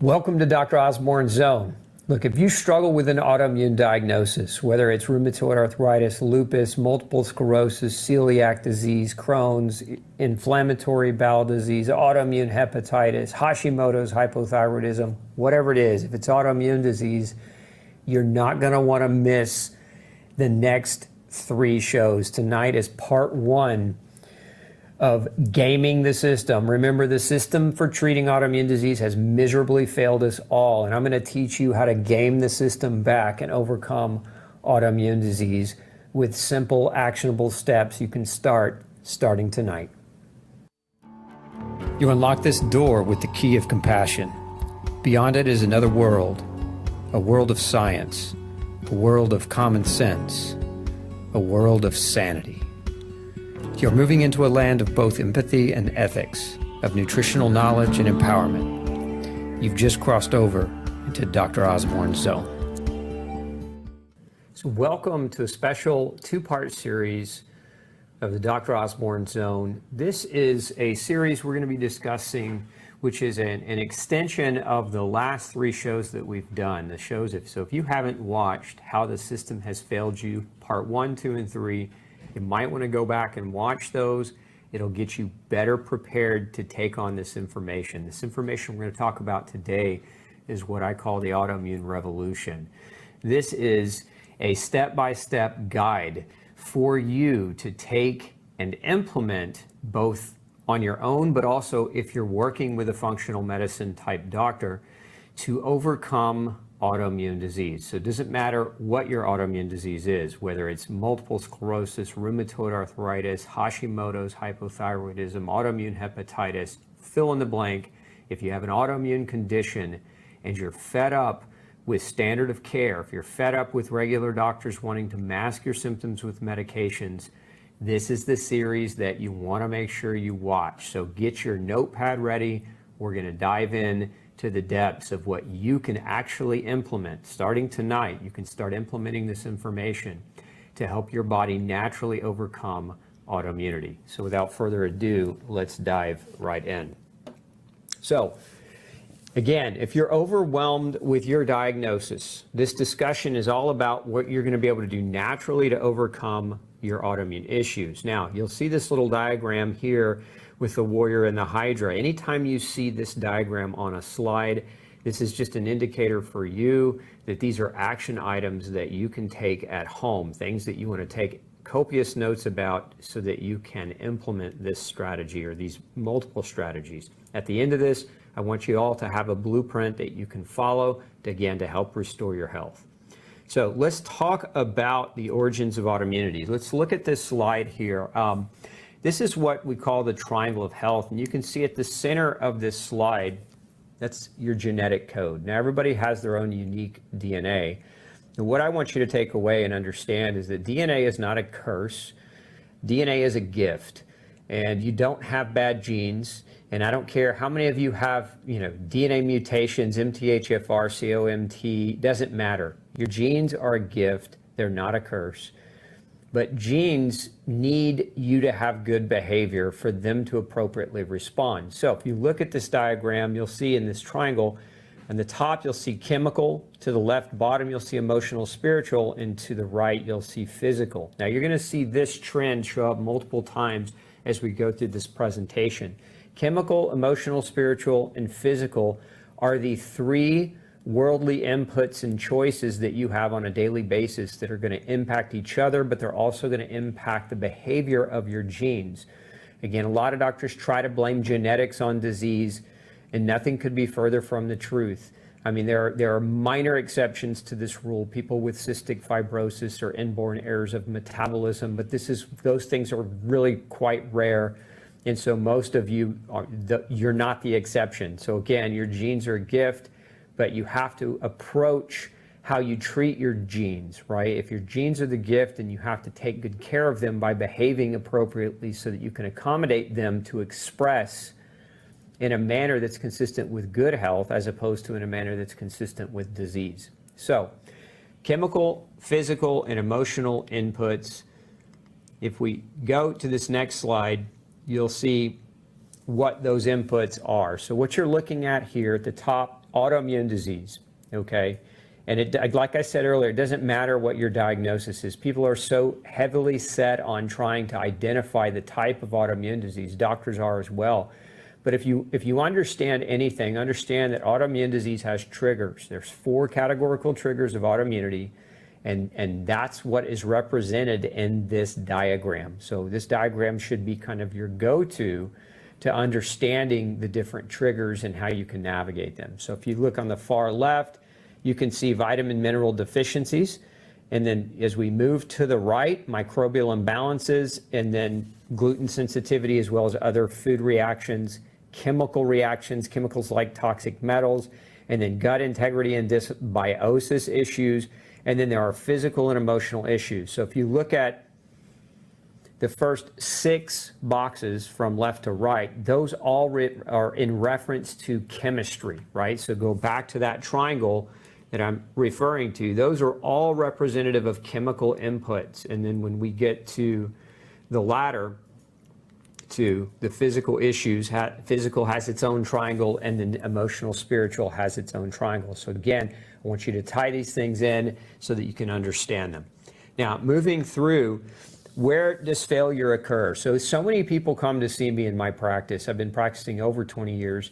Welcome to Dr. Osborne's Zone. Look, if you struggle with an autoimmune diagnosis, whether it's rheumatoid arthritis, lupus, multiple sclerosis, celiac disease, Crohn's, inflammatory bowel disease, autoimmune hepatitis, Hashimoto's hypothyroidism, whatever it is, if it's autoimmune disease, you're not going to want to miss the next 3 shows. Tonight is part 1 of gaming the system. Remember, the system for treating autoimmune disease has miserably failed us all, and I'm going to teach you how to game the system back and overcome autoimmune disease with simple, actionable steps you can starting tonight. You unlock this door with the key of compassion. Beyond it is another world, a world of science, a world of common sense, a world of sanity. You're moving into a land of both empathy and ethics, of nutritional knowledge and empowerment. You've just crossed over into Dr. Osborne's Zone. So welcome to a special 2-part series of the Dr. Osborne Zone. This is a series we're going to be discussing, which is an extension of the last 3 shows that we've done. The shows, if you haven't watched How the System Has Failed You, part 1, 2, and 3, you might want to go back and watch those. It'll get you better prepared to take on this information. This information we're going to talk about today is what I call the autoimmune revolution. This is a step-by-step guide for you to take and implement both on your own, but also if you're working with a functional medicine type doctor, to overcome autoimmune disease. So it doesn't matter what your autoimmune disease is, whether it's multiple sclerosis, rheumatoid arthritis, Hashimoto's hypothyroidism, autoimmune hepatitis, fill in the blank. If you have an autoimmune condition and you're fed up with standard of care, if you're fed up with regular doctors wanting to mask your symptoms with medications, this is the series that you want to make sure you watch. So get your notepad ready. We're going to dive in to the depths of what you can actually implement. Starting tonight, you can start implementing this information to help your body naturally overcome autoimmunity. So without further ado, let's dive right in. So again, if you're overwhelmed with your diagnosis, this discussion is all about what you're going to be able to do naturally to overcome your autoimmune issues. Now, you'll see this little diagram here with the warrior and the hydra. Anytime you see this diagram on a slide, this is just an indicator for you that these are action items that you can take at home, things that you want to take copious notes about so that you can implement this strategy or these multiple strategies. At the end of this, I want you all to have a blueprint that you can follow to help restore your health. So let's talk about the origins of autoimmunity. Let's look at this slide here. This is what we call the triangle of health, and you can see at the center of this slide, that's your genetic code. Now, everybody has their own unique DNA. And what I want you to take away and understand is that DNA is not a curse. DNA is a gift, and you don't have bad genes. And I don't care how many of you have, DNA mutations, MTHFR, COMT, doesn't matter. Your genes are a gift. They're not a curse. But genes need you to have good behavior for them to appropriately respond. So if you look at this diagram, you'll see in this triangle, on the top, you'll see chemical. To the left bottom, you'll see emotional, spiritual. And to the right, you'll see physical. Now, you're going to see this trend show up multiple times as we go through this presentation. Chemical, emotional, spiritual, and physical are the 3 worldly inputs and choices that you have on a daily basis that are going to impact each other, but they're also going to impact the behavior of your genes. Again, a lot of doctors try to blame genetics on disease, and nothing could be further from the truth. I mean, there are minor exceptions to this rule, people with cystic fibrosis or inborn errors of metabolism, but those things are really quite rare. And so most of you, you're not the exception. So again, your genes are a gift, but you have to approach how you treat your genes, right? If your genes are the gift, then you have to take good care of them by behaving appropriately so that you can accommodate them to express in a manner that's consistent with good health as opposed to in a manner that's consistent with disease. So, chemical, physical, and emotional inputs. If we go to this next slide, you'll see what those inputs are. So what you're looking at here at the top, autoimmune disease, okay? And it, like I said earlier, it doesn't matter what your diagnosis is. People are so heavily set on trying to identify the type of autoimmune disease. Doctors are as well. But if you understand anything, understand that autoimmune disease has triggers. There's 4 categorical triggers of autoimmunity, and that's what is represented in this diagram. So this diagram should be kind of your go-to to understanding the different triggers and how you can navigate them. So if you look on the far left, you can see vitamin mineral deficiencies. And then as we move to the right, microbial imbalances, and then gluten sensitivity, as well as other food reactions, chemical reactions, chemicals like toxic metals, and then gut integrity and dysbiosis issues. And then there are physical and emotional issues. So if you look at the first 6 boxes from left to right, those all are in reference to chemistry, right? So go back to that triangle that I'm referring to. Those are all representative of chemical inputs. And then when we get to the latter, to the physical issues, physical has its own triangle, and then emotional, spiritual has its own triangle. So again, I want you to tie these things in so that you can understand them. Now, moving through, where does failure occur? So many people come to see me in my practice. I've been practicing over 20 years,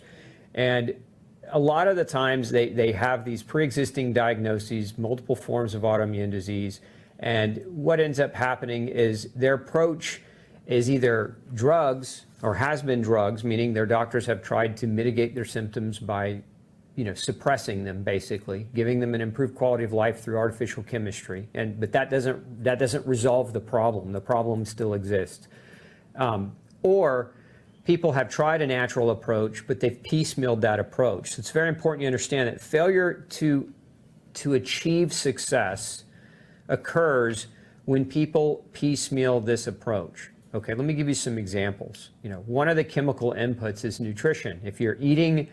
and a lot of the times they have these pre-existing diagnoses, multiple forms of autoimmune disease, and what ends up happening is their approach is either drugs or has been drugs, meaning their doctors have tried to mitigate their symptoms by, suppressing them, basically, giving them an improved quality of life through artificial chemistry. But that doesn't resolve the problem. The problem still exists. Or people have tried a natural approach, but they've piecemealed that approach. So it's very important you understand that failure to achieve success occurs when people piecemeal this approach. Okay, let me give you some examples. One of the chemical inputs is nutrition. If you're eating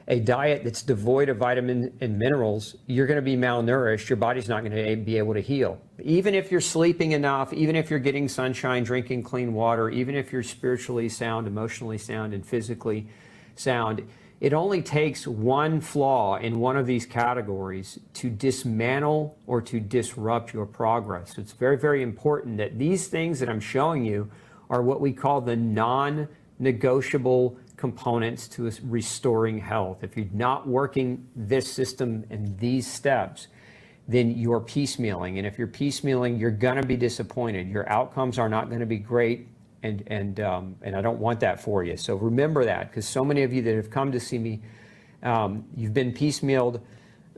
a diet that's devoid of vitamins and minerals, you're going to be malnourished. Your body's not going to be able to heal. Even if you're sleeping enough, even if you're getting sunshine, drinking clean water, even if you're spiritually sound, emotionally sound, and physically sound, it only takes one flaw in one of these categories to dismantle or to disrupt your progress. So it's very, very important that these things that I'm showing you are what we call the non-negotiable components to restoring health. If you're not working this system and these steps, then you're piecemealing. And if you're piecemealing, you're going to be disappointed. Your outcomes are not going to be great, and I don't want that for you. So remember that, because so many of you that have come to see me, you've been piecemealed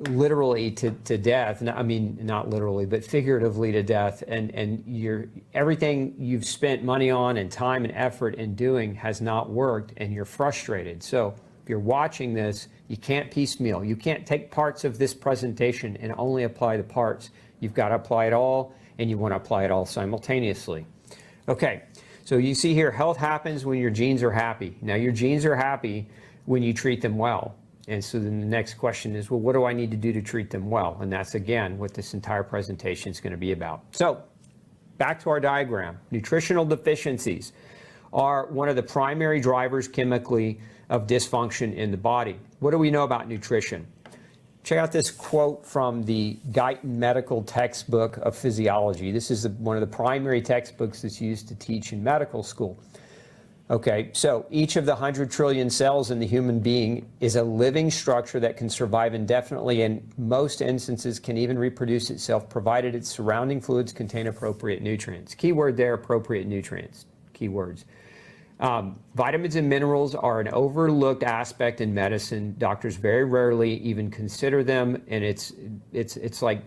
literally to death. I mean, not literally, but figuratively to death. And everything you've spent money on and time and effort in doing has not worked, and you're frustrated. So if you're watching this, you can't piecemeal. You can't take parts of this presentation and only apply the parts. You've got to apply it all, and you want to apply it all simultaneously. Okay, so you see here, health happens when your genes are happy. Now, your genes are happy when you treat them well. And so then the next question is, well, what do I need to do to treat them well? And that's, again, what this entire presentation is going to be about. So back to our diagram. Nutritional deficiencies are one of the primary drivers chemically of dysfunction in the body. What do we know about nutrition? Check out this quote from the Guyton Medical Textbook of Physiology. This is one of the primary textbooks that's used to teach in medical school. Okay, so each of the 100 trillion cells in the human being is a living structure that can survive indefinitely, and most instances can even reproduce itself, provided its surrounding fluids contain appropriate nutrients. Keyword there, appropriate nutrients, keywords. Vitamins and minerals are an overlooked aspect in medicine. Doctors very rarely even consider them, and it's like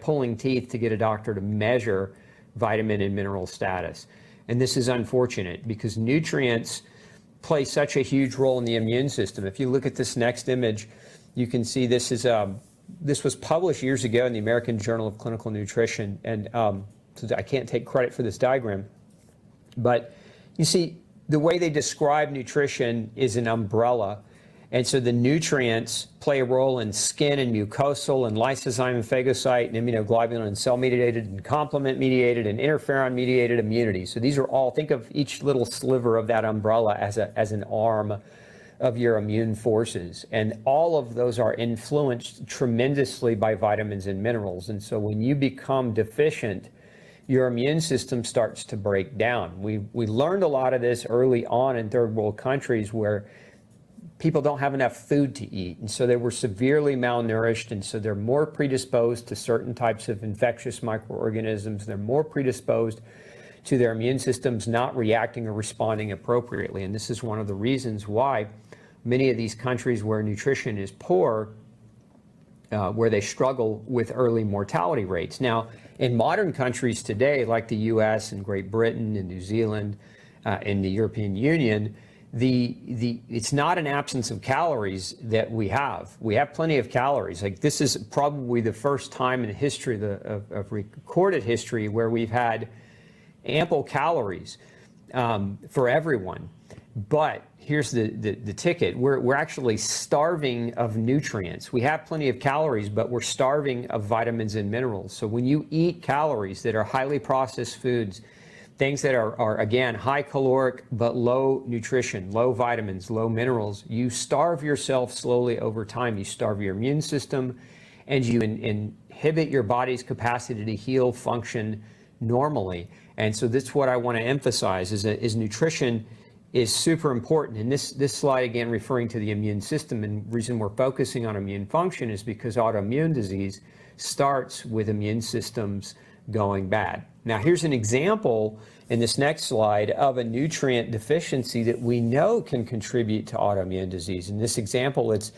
pulling teeth to get a doctor to measure vitamin and mineral status. And this is unfortunate because nutrients play such a huge role in the immune system. If you look at this next image, you can see this was published years ago in the American Journal of Clinical Nutrition, and so I can't take credit for this diagram, but you see the way they describe nutrition is an umbrella, And so the nutrients play a role in skin and mucosal and lysozyme and phagocyte and immunoglobulin and cell-mediated and complement-mediated and interferon-mediated immunity. So these are all, think of each little sliver of that umbrella as an arm of your immune forces. And all of those are influenced tremendously by vitamins and minerals. And so when you become deficient, your immune system starts to break down. We learned a lot of this early on in third world countries where people don't have enough food to eat, and so they were severely malnourished, and so they're more predisposed to certain types of infectious microorganisms. They're more predisposed to their immune systems not reacting or responding appropriately. And this is one of the reasons why many of these countries where nutrition is poor, where they struggle with early mortality rates. Now, in modern countries today, like the US and Great Britain and New Zealand and the European Union, it's not an absence of calories that we have. We have plenty of calories. Like, this is probably the first time in history of recorded history where we've had ample calories for everyone. But here's the ticket. We're actually starving of nutrients. We have plenty of calories, but we're starving of vitamins and minerals. So when you eat calories that are highly processed foods, things that are again, high caloric but low nutrition, low vitamins, low minerals, you starve yourself slowly over time. You starve your immune system, and you inhibit your body's capacity to heal, function normally. And so that's what I want to emphasize, is nutrition is super important. And this slide, again, referring to the immune system, and the reason we're focusing on immune function is because autoimmune disease starts with immune systems going bad. Now, here's an example in this next slide of a nutrient deficiency that we know can contribute to autoimmune disease. In this example, it's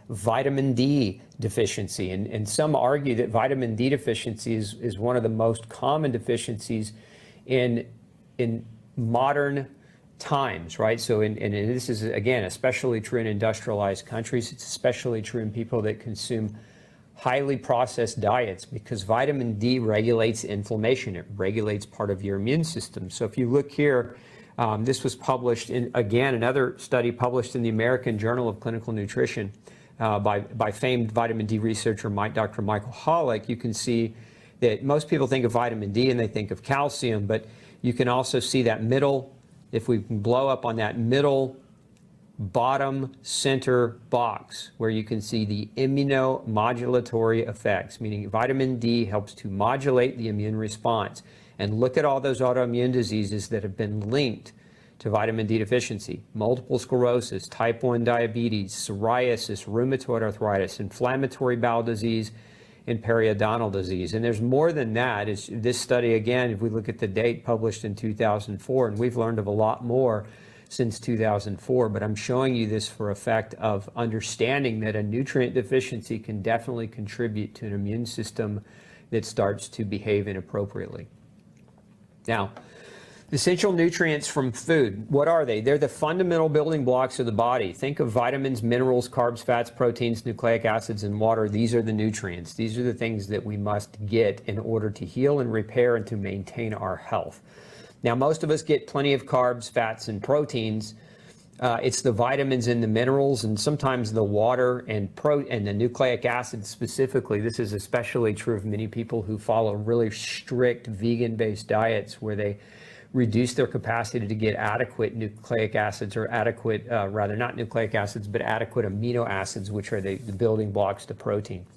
vitamin D deficiency. And some argue that vitamin D deficiency is one of the most common deficiencies in modern times, right? So, and this is, again, especially true in industrialized countries. It's especially true in people that consume highly processed diets, because vitamin D regulates inflammation. It regulates part of your immune system. So if you look here, this was published in, again, another study published in the American Journal of Clinical Nutrition by famed vitamin D researcher Dr. Michael Holick. You can see that most people think of vitamin D and they think of calcium, but you can also see that middle, if we can blow up on that middle bottom center box where you can see the immunomodulatory effects, meaning vitamin D helps to modulate the immune response. And look at all those autoimmune diseases that have been linked to vitamin D deficiency: multiple sclerosis, type 1 diabetes, psoriasis, rheumatoid arthritis, inflammatory bowel disease, and periodontal disease. And there's more than that. This study, again, if we look at the date, published in 2004, and we've learned of a lot more since 2004, but I'm showing you this for effect of understanding that a nutrient deficiency can definitely contribute to an immune system that starts to behave inappropriately. Now, essential nutrients from food, what are they? They're the fundamental building blocks of the body. Think of vitamins, minerals, carbs, fats, proteins, nucleic acids, and water. These are the nutrients. These are the things that we must get in order to heal and repair and to maintain our health. Now, most of us get plenty of carbs, fats, and proteins. It's the vitamins and the minerals, and sometimes the water and the nucleic acids specifically. This is especially true of many people who follow really strict vegan-based diets where they reduce their capacity to get adequate nucleic acids, or adequate, rather not nucleic acids, but adequate amino acids, which are the building blocks to protein.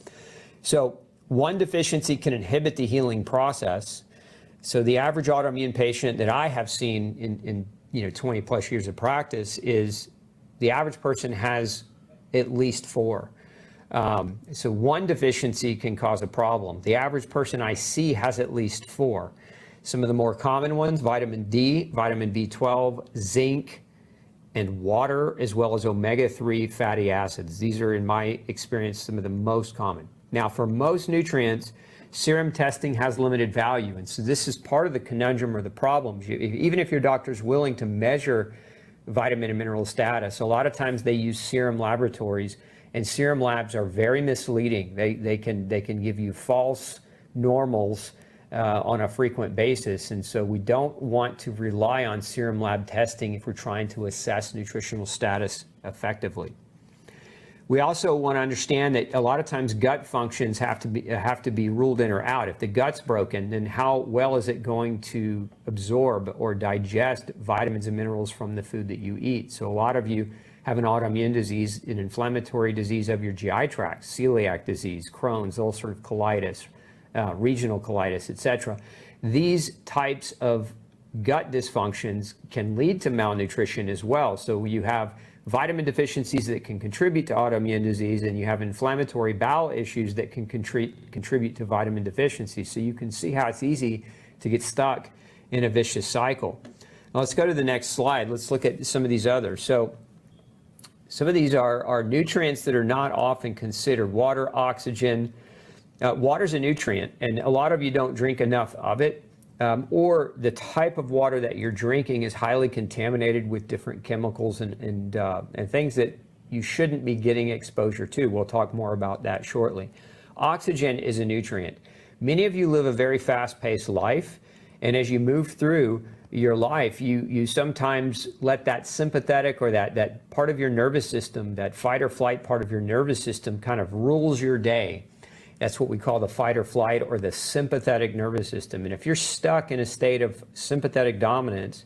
So one deficiency can inhibit the healing process. So the average autoimmune patient that I have seen in 20 plus years of practice is the average person has at least 4. So one deficiency can cause a problem. The average person I see has at least 4. Some of the more common ones: vitamin D, vitamin B12, zinc, and water, as well as omega-3 fatty acids. These are, in my experience, some of the most common. Now, for most nutrients, serum testing has limited value, and so this is part of the conundrum or the problem. Even if your doctor's willing to measure vitamin and mineral status, a lot of times they use serum laboratories, and serum labs are very misleading. They can give you false normals on a frequent basis, and so we don't want to rely on serum lab testing if we're trying to assess nutritional status effectively. We also want to understand that a lot of times gut functions have to be ruled in or out. If the gut's broken, then how well is it going to absorb or digest vitamins and minerals from the food that you eat? So a lot of you have an autoimmune disease, an inflammatory disease of your GI tract, celiac disease, Crohn's, ulcerative colitis, regional colitis, etc. These types of gut dysfunctions can lead to malnutrition as well. So you have vitamin deficiencies that can contribute to autoimmune disease, and you have inflammatory bowel issues that can contribute to vitamin deficiency. So you can see how it's easy to get stuck in a vicious cycle. Now let's go to the next slide. Let's look at some of these others. So some of these are nutrients that are not often considered. Water, oxygen. Water's a nutrient, and a lot of you don't drink enough of it. Or the type of water that you're drinking is highly contaminated with different chemicals and things that you shouldn't be getting exposure to. We'll talk more about that shortly. Oxygen is a nutrient. Many of you live a very fast-paced life, and as you move through your life, you sometimes let that sympathetic or that part of your nervous system, that fight or flight part of your nervous system kind of rules your day. That's what we call the fight or flight or the sympathetic nervous system. And if you're stuck in a state of sympathetic dominance,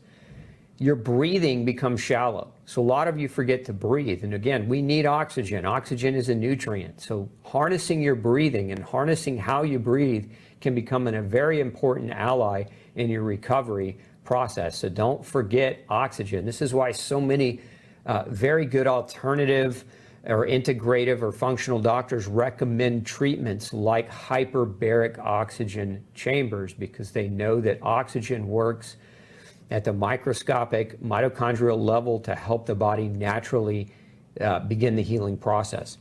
your breathing becomes shallow. So a lot of you forget to breathe. And again, we need oxygen. Oxygen is a nutrient. So harnessing your breathing and harnessing how you breathe can become a very important ally in your recovery process. So don't forget oxygen. This is why so many very good alternative or integrative or functional doctors recommend treatments like hyperbaric oxygen chambers, because they know that oxygen works at the microscopic mitochondrial level to help the body naturally begin the healing process.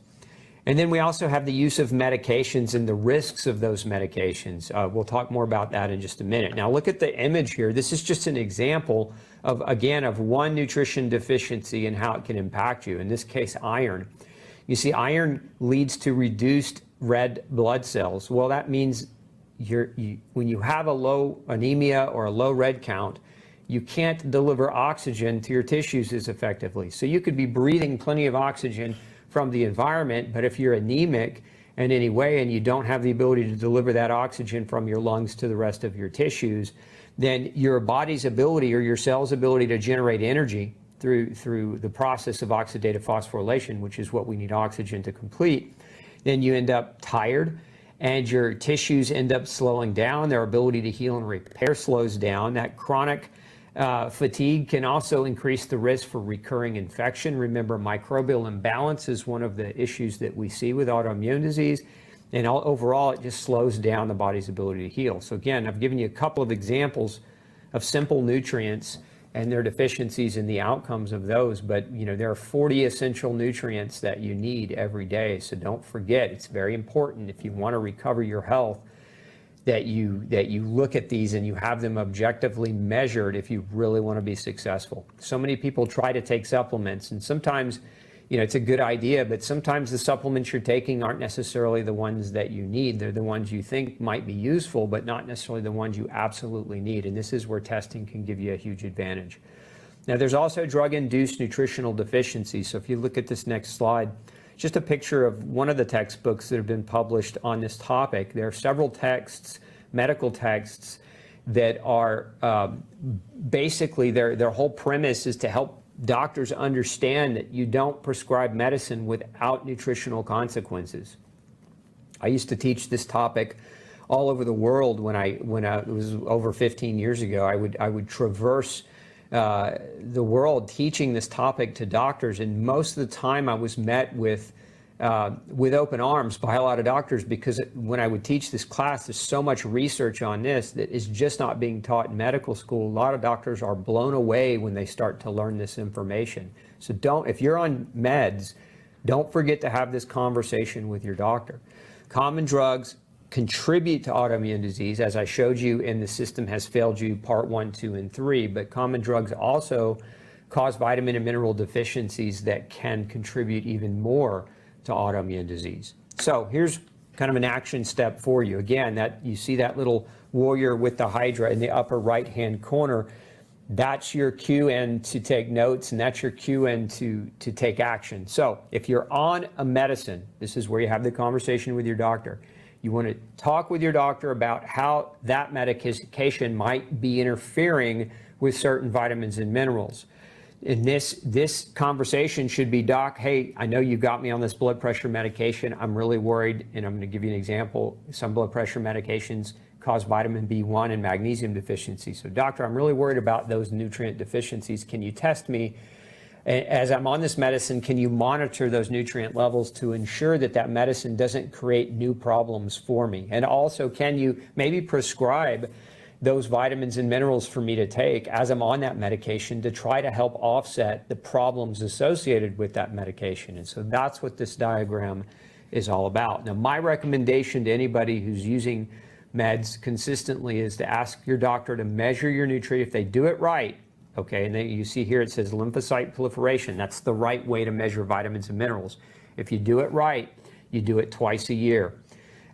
And then we also have the use of medications and the risks of those medications. We'll talk more about that in just a minute. Now look at the image here. This is just an example of, again, of one nutrition deficiency and how it can impact you. In this case, iron. You see, iron leads to reduced red blood cells. Well, that means when you have a low anemia or a low red count, you can't deliver oxygen to your tissues as effectively. So you could be breathing plenty of oxygen from the environment, but if you're anemic in any way and you don't have the ability to deliver that oxygen from your lungs to the rest of your tissues, then your body's ability or your cell's ability to generate energy through the process of oxidative phosphorylation, which is what we need oxygen to complete, then you end up tired and your tissues end up slowing down. Their ability to heal and repair slows down. That chronic fatigue can also increase the risk for recurring infection. Remember, microbial imbalance is one of the issues that we see with autoimmune disease, and overall it just slows down the body's ability to heal. So again, I've given you a couple of examples of simple nutrients and their deficiencies and the outcomes of those, but there are 40 essential nutrients that you need every day. So don't forget, it's very important if you want to recover your health that you look at these and you have them objectively measured if you really want to be successful. So many people try to take supplements, and sometimes it's a good idea, but sometimes the supplements you're taking aren't necessarily the ones that you need. They're the ones you think might be useful, but not necessarily the ones you absolutely need. And this is where testing can give you a huge advantage. Now, there's also drug-induced nutritional deficiencies. So if you look at this next slide, just a picture of one of the textbooks that have been published on this topic. There are several texts, medical texts, that are basically their whole premise is to help doctors understand that you don't prescribe medicine without nutritional consequences. I used to teach this topic all over the world when it was over 15 years ago. I would traverse the world teaching this topic to doctors, and most of the time I was met with open arms by a lot of doctors, because when I would teach this class, there's so much research on this that is just not being taught in medical school. A lot of doctors are blown away when they start to learn this information. So if you're on meds, don't forget to have this conversation with your doctor. Common drugs contribute to autoimmune disease, as I showed you in The System Has Failed You, Part 1, 2, and 3, but common drugs also cause vitamin and mineral deficiencies that can contribute even more to autoimmune disease. So here's kind of an action step for you. Again, that you see that little warrior with the hydra in the upper right-hand corner. that's your cue in to take notes, and that's your cue in to take action. So if you're on a medicine, this is where you have the conversation with your doctor. You want to talk with your doctor about how that medication might be interfering with certain vitamins and minerals. And this conversation should be, Doc, hey, I know you got me on this blood pressure medication. I'm really worried, and I'm going to give you an example. Some blood pressure medications cause vitamin B1 and magnesium deficiency. So, doctor, I'm really worried about those nutrient deficiencies. Can you test me? As I'm on this medicine, can you monitor those nutrient levels to ensure that that medicine doesn't create new problems for me? And also, can you maybe prescribe those vitamins and minerals for me to take as I'm on that medication to try to help offset the problems associated with that medication? And so that's what this diagram is all about. Now, my recommendation to anybody who's using meds consistently is to ask your doctor to measure your nutrient. If they do it right, okay, and then you see here it says lymphocyte proliferation. That's the right way to measure vitamins and minerals. If you do it right, you do it twice a year.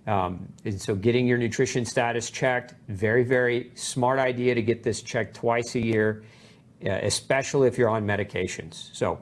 And so getting your nutrition status checked, very, very smart idea to get this checked twice a year, especially if you're on medications. So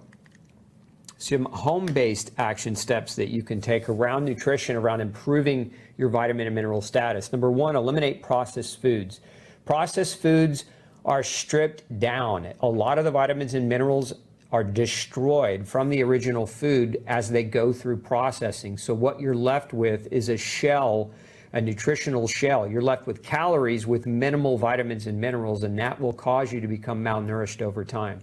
some home-based action steps that you can take around nutrition, around improving your vitamin and mineral status. Number one, eliminate processed foods. Processed foods are stripped down. A lot of the vitamins and minerals are destroyed from the original food as they go through processing. So what you're left with is a shell, a nutritional shell. You're left with calories with minimal vitamins and minerals, and that will cause you to become malnourished over time.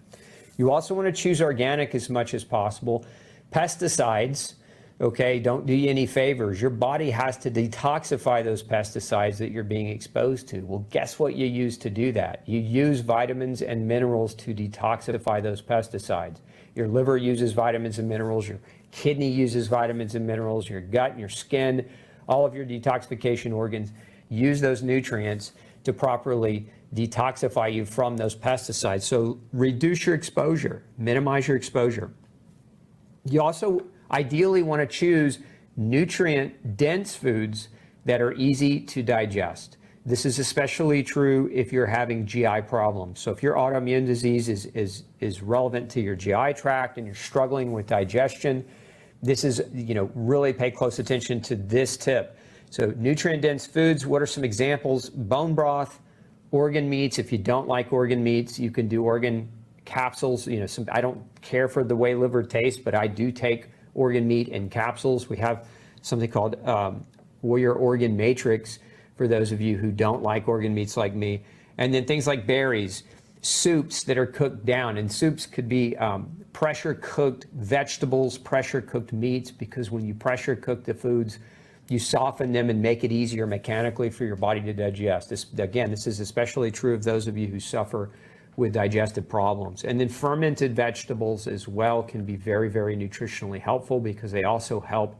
You also want to choose organic as much as possible. Pesticides, okay, don't do you any favors. Your body has to detoxify those pesticides that you're being exposed to. Well, guess what you use to do that? You use vitamins and minerals to detoxify those pesticides. Your liver uses vitamins and minerals. Your kidney uses vitamins and minerals. Your gut and your skin, all of your detoxification organs use those nutrients to properly detoxify you from those pesticides. So reduce your exposure, minimize your exposure. You also ideally want to choose nutrient-dense foods that are easy to digest. This is especially true if you're having GI problems. So if your autoimmune disease is relevant to your GI tract and you're struggling with digestion, this is, really pay close attention to this tip. So nutrient-dense foods, what are some examples? Bone broth, organ meats. If you don't like organ meats, you can do organ capsules. I don't care for the way liver tastes, but I do take organ meat in capsules. We have something called Warrior Organ Matrix for those of you who don't like organ meats like me. And then things like berries, soups that are cooked down. And soups could be pressure cooked vegetables, pressure cooked meats, because when you pressure cook the foods, you soften them and make it easier mechanically for your body to digest. This is especially true of those of you who suffer with digestive problems. And then fermented vegetables as well can be very, very nutritionally helpful because they also help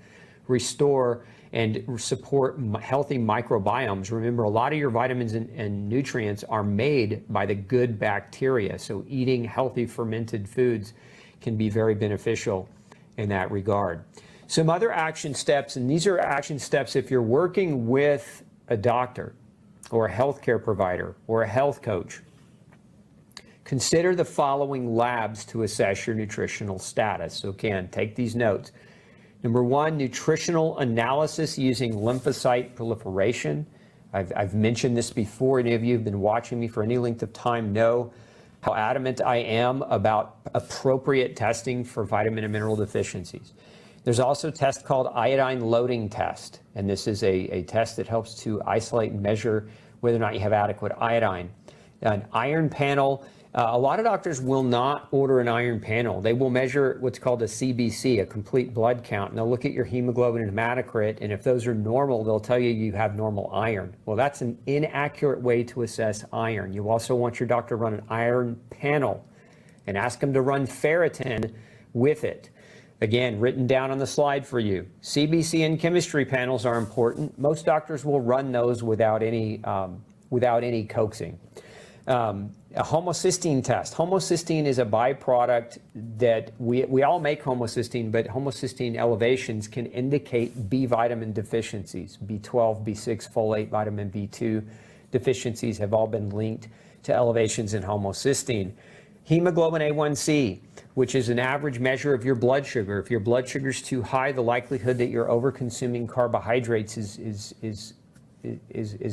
restore and support healthy microbiomes. Remember, a lot of your vitamins and nutrients are made by the good bacteria. So eating healthy fermented foods can be very beneficial in that regard. Some other action steps, and these are action steps if you're working with a doctor or a healthcare provider or a health coach. Consider the following labs to assess your nutritional status. So again, take these notes. Number one, nutritional analysis using lymphocyte proliferation. I've mentioned this before. Any of you who've been watching me for any length of time know how adamant I am about appropriate testing for vitamin and mineral deficiencies. There's also a test called iodine loading test, and this is a test that helps to isolate and measure whether or not you have adequate iodine. An iron panel, a lot of doctors will not order an iron panel. They will measure what's called a CBC, a complete blood count, and they'll look at your hemoglobin and hematocrit, and if those are normal, they'll tell you you have normal iron. Well, that's an inaccurate way to assess iron. You also want your doctor to run an iron panel and ask them to run ferritin with it. Again, written down on the slide for you. CBC and chemistry panels are important. Most doctors will run those without any coaxing. A homocysteine test. Homocysteine is a byproduct that we all make homocysteine, but homocysteine elevations can indicate B vitamin deficiencies. B12, B6, folate, vitamin B2 deficiencies have all been linked to elevations in homocysteine. Hemoglobin A1C, which is an average measure of your blood sugar. If your blood sugar is too high, the likelihood that you're over-consuming carbohydrates is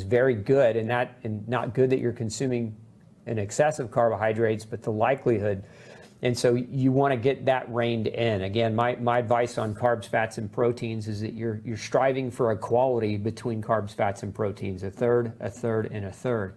very good, and not good that you're consuming an excess of carbohydrates, but the likelihood. And so you want to get that reined in. Again, my advice on carbs, fats, and proteins is that you're striving for equality between carbs, fats, and proteins, a third, a third, and a third.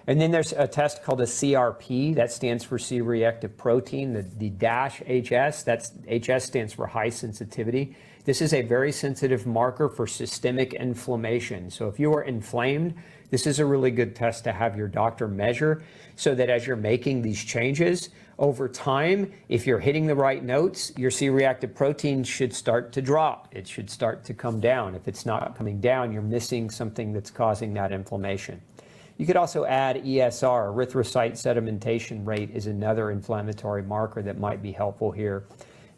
And then there's a test called a CRP, that stands for C-reactive protein, the dash HS, that's HS stands for high sensitivity. This is a very sensitive marker for systemic inflammation. So if you are inflamed, this is a really good test to have your doctor measure, so that as you're making these changes over time, if you're hitting the right notes, your C-reactive protein should start to drop. It should start to come down. If it's not coming down, you're missing something that's causing that inflammation. You could also add ESR, erythrocyte sedimentation rate, is another inflammatory marker that might be helpful here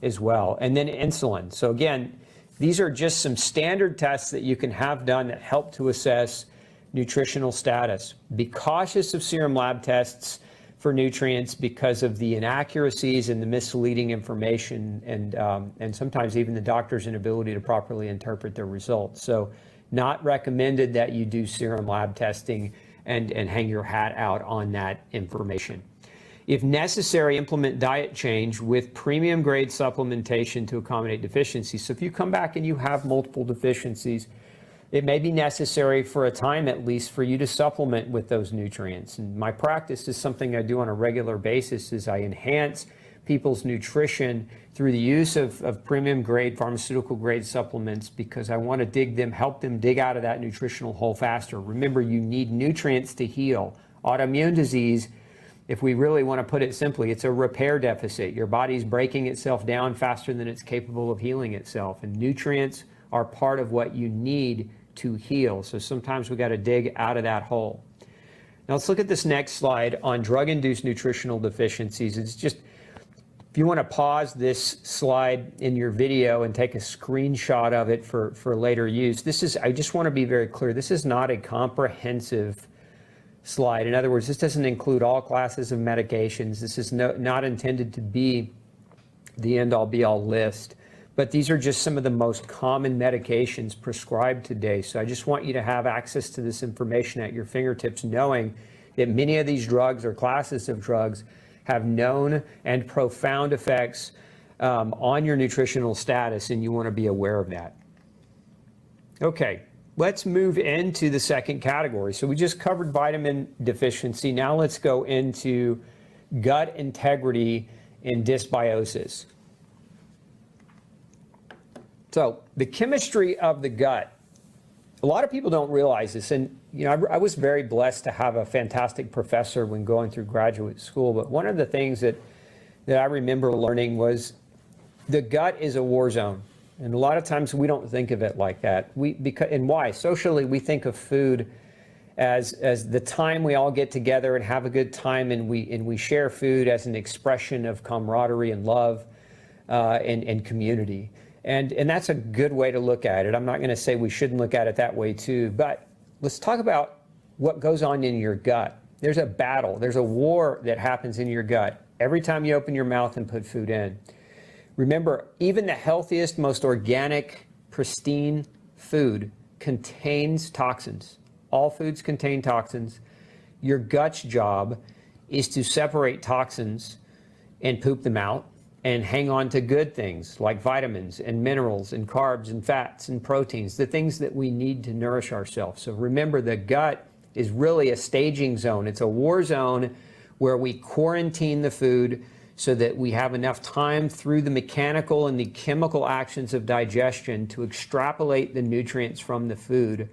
as well. And then insulin. So again, these are just some standard tests that you can have done that help to assess nutritional status. Be cautious of serum lab tests for nutrients because of the inaccuracies and the misleading information, and sometimes even the doctor's inability to properly interpret their results. So not recommended that you do serum lab testing and hang your hat out on that information. If necessary, implement diet change with premium grade supplementation to accommodate deficiencies. So if you come back and you have multiple deficiencies, it may be necessary for a time at least for you to supplement with those nutrients. And my practice is something I do on a regular basis, is I enhance people's nutrition through the use of premium grade, pharmaceutical grade supplements, because I want to help them dig out of that nutritional hole faster. Remember, you need nutrients to heal. Autoimmune disease, if we really want to put it simply, it's a repair deficit. Your body's breaking itself down faster than it's capable of healing itself. And nutrients are part of what you need to heal. So sometimes we got to dig out of that hole. Now let's look at this next slide on drug-induced nutritional deficiencies. It's just, if you want to pause this slide in your video and take a screenshot of it for later use, I just want to be very clear, this is not a comprehensive slide. In other words, this doesn't include all classes of medications. This is not intended to be the end-all be-all list, but these are just some of the most common medications prescribed today. So I just want you to have access to this information at your fingertips, knowing that many of these drugs or classes of drugs have known and profound effects on your nutritional status, and you want to be aware of that. Okay, let's move into the second category. So we just covered vitamin deficiency. Now let's go into gut integrity and dysbiosis. So the chemistry of the gut, a lot of people don't realize this, and I was very blessed to have a fantastic professor when going through graduate school, but one of the things that I remember learning was the gut is a war zone, and a lot of times we don't think of it like that. And why? Socially, we think of food as the time we all get together and have a good time, and we share food as an expression of camaraderie and love and community. And that's a good way to look at it. I'm not going to say we shouldn't look at it that way too, but let's talk about what goes on in your gut. There's a battle, there's a war that happens in your gut every time you open your mouth and put food in. Remember, even the healthiest, most organic, pristine food contains toxins. All foods contain toxins. Your gut's job is to separate toxins and poop them out, and hang on to good things like vitamins and minerals and carbs and fats and proteins, the things that we need to nourish ourselves. So remember, the gut is really a staging zone. It's a war zone where we quarantine the food so that we have enough time through the mechanical and the chemical actions of digestion to extrapolate the nutrients from the food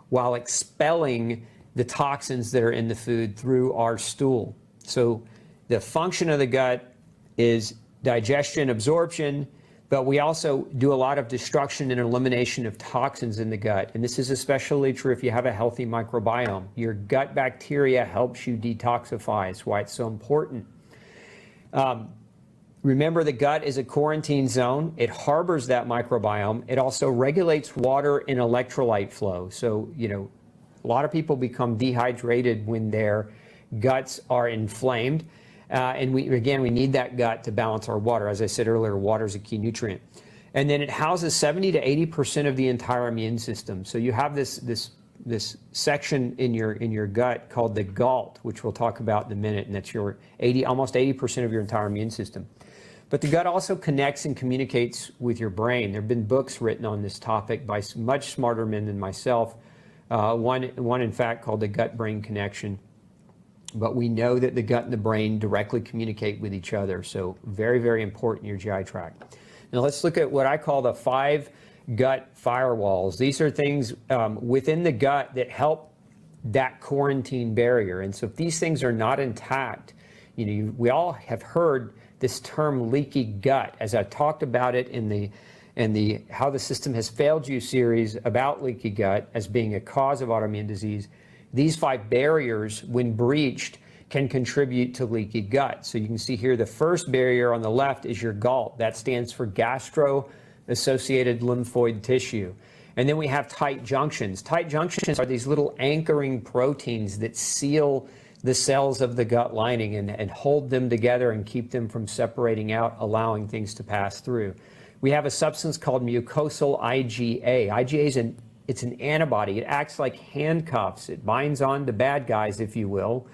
while expelling the toxins that are in the food through our stool. So the function of the gut is digestion, absorption, but we also do a lot of destruction and elimination of toxins in the gut. And this is especially true if you have a healthy microbiome. Your gut bacteria helps you detoxify. That's why it's so important. Remember, the gut is a quarantine zone. It harbors that microbiome. It also regulates water and electrolyte flow. So, a lot of people become dehydrated when they're guts are inflamed. And we need that gut to balance our water. As I said earlier, water is a key nutrient. And then it houses 70 to 80% of the entire immune system. So you have this section in your gut called the galt, which we'll talk about in a minute, and that's your almost 80% of your entire immune system. But the gut also connects and communicates with your brain. There have been books written on this topic by much smarter men than myself. One in fact called The Gut-Brain Connection. But we know that the gut and the brain directly communicate with each other. So very, very important in your GI tract. Now let's look at what I call the 5 gut firewalls. These are things within the gut that help that quarantine barrier. And so if these things are not intact, we all have heard this term leaky gut, as I talked about it in the How the System Has Failed You series about leaky gut as being a cause of autoimmune disease. These 5 barriers, when breached, can contribute to leaky gut. So you can see here the first barrier on the left is your galt. That stands for gastro-associated lymphoid tissue. And then we have tight junctions. Tight junctions are these little anchoring proteins that seal the cells of the gut lining and hold them together and keep them from separating out, allowing things to pass through. We have a substance called mucosal IgA. IgA it's an antibody. It acts like handcuffs. It binds on to bad guys, if you will,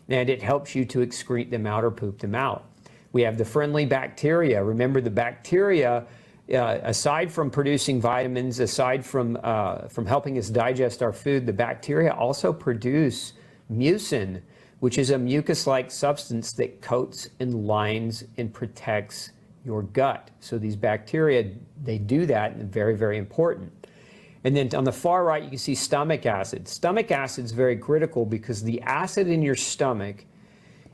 and it helps you to excrete them out or poop them out. We have the friendly bacteria. Remember, the bacteria, aside from producing vitamins, aside from helping us digest our food, the bacteria also produce mucin, which is a mucus-like substance that coats and lines and protects your gut. So these bacteria, they do that, and very, very important. And then on the far right, you can see stomach acid. Stomach acid is very critical because the acid in your stomach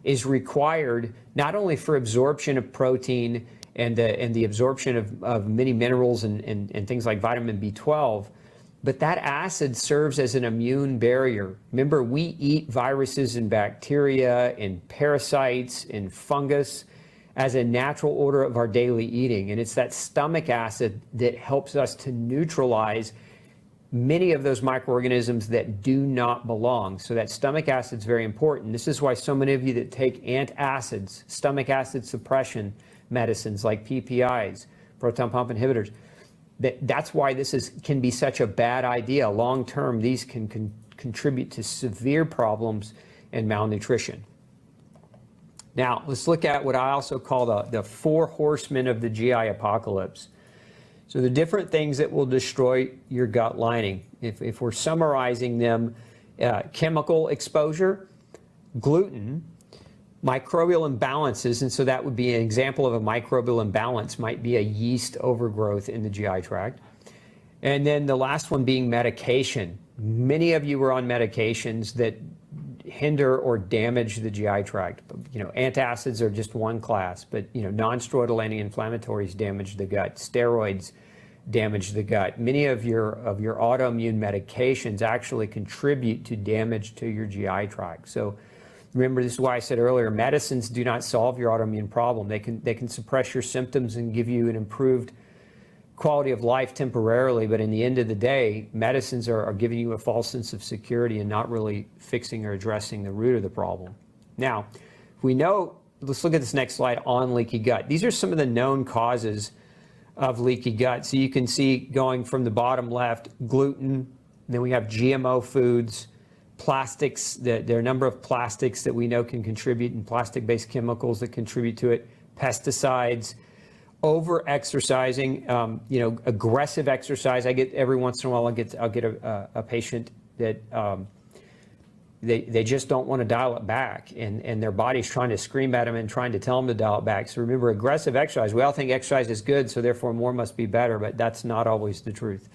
is required not only for absorption of protein and the absorption of many minerals and things like vitamin B12, but that acid serves as an immune barrier. Remember, we eat viruses and bacteria and parasites and fungus as a natural order of our daily eating. And it's that stomach acid that helps us to neutralize many of those microorganisms that do not belong. So that stomach acid is very important. This is why so many of you that take antacids, stomach acid suppression medicines like PPIs, proton pump inhibitors, that's why this can be such a bad idea. Long term, these can contribute to severe problems and malnutrition. Now, let's look at what I also call the 4 horsemen of the GI apocalypse. So the different things that will destroy your gut lining. If we're summarizing them, chemical exposure, gluten, microbial imbalances, and so that would be an example of a microbial imbalance, might be a yeast overgrowth in the GI tract. And then the last one being medication. Many of you are on medications that hinder or damage the GI tract. Antacids are just one class, but non-steroidal anti-inflammatories damage the gut. Steroids damage the gut. Many of your autoimmune medications actually contribute to damage to your GI tract. So remember, this is why I said earlier, medicines do not solve your autoimmune problem. They can suppress your symptoms and give you an improved quality of life temporarily, but in the end of the day, medicines are giving you a false sense of security and not really fixing or addressing the root of the problem. Now, we know, let's look at this next slide on leaky gut. These are some of the known causes of leaky gut. So you can see going from the bottom left, gluten, then we have GMO foods, plastics, there are a number of plastics that we know can contribute, and plastic-based chemicals that contribute to it, pesticides, over-exercising, aggressive exercise. I get every once in a while, I'll get a patient that they just don't want to dial it back, and their body's trying to scream at them and trying to tell them to dial it back. So remember, aggressive exercise. We all think exercise is good, so therefore more must be better, but that's not always the truth.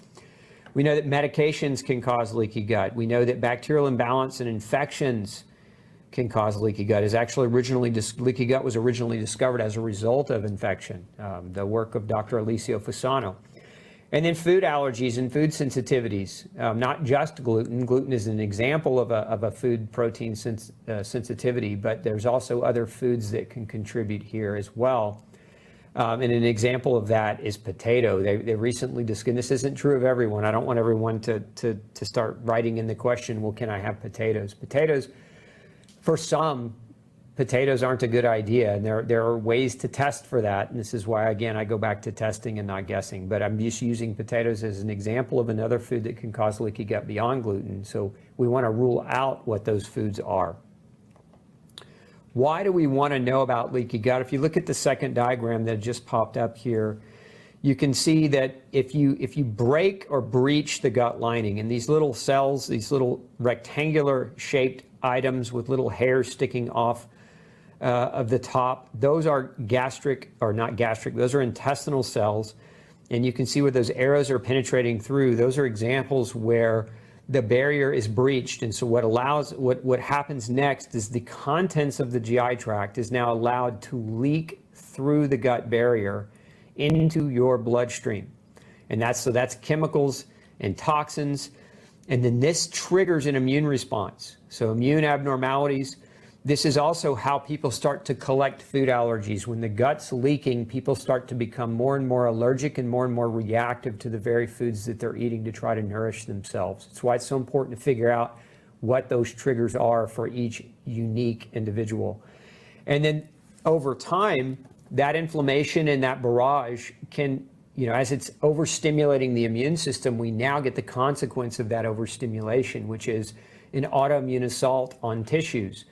We know that medications can cause leaky gut. We know that bacterial imbalance and infections can cause leaky gut. Leaky gut was originally discovered as a result of infection, the work of Dr. Alessio Fasano. And then food allergies and food sensitivities, not just gluten. Gluten is an example of a food protein sensitivity, but there's also other foods that can contribute here as well. And an example of that is potato. They recently discussed, and this isn't true of everyone. I don't want everyone to start writing in the question, well, can I have potatoes? Potatoes For some, potatoes aren't a good idea, and there are ways to test for that. And this is why, again, I go back to testing and not guessing. But I'm just using potatoes as an example of another food that can cause leaky gut beyond gluten. So we want to rule out what those foods are. Why do we want to know about leaky gut? If you look at the second diagram that just popped up here, you can see that if you break or breach the gut lining, and these little cells, these little rectangular shaped items with little hairs sticking off of the top, those are gastric, or not gastric, those are intestinal cells. And you can see where those arrows are penetrating through. Those are examples where the barrier is breached. And so what happens next is the contents of the GI tract is now allowed to leak through the gut barrier into your bloodstream. And that's chemicals and toxins. And then this triggers an immune response. So immune abnormalities. This is also how people start to collect food allergies. When the gut's leaking, people start to become more and more allergic and more reactive to the very foods that they're eating to try to nourish themselves. That's why it's so important to figure out what those triggers are for each unique individual. And then over time, that inflammation and that barrage can, as it's overstimulating the immune system, we now get the consequence of that overstimulation, which is an autoimmune assault on tissues.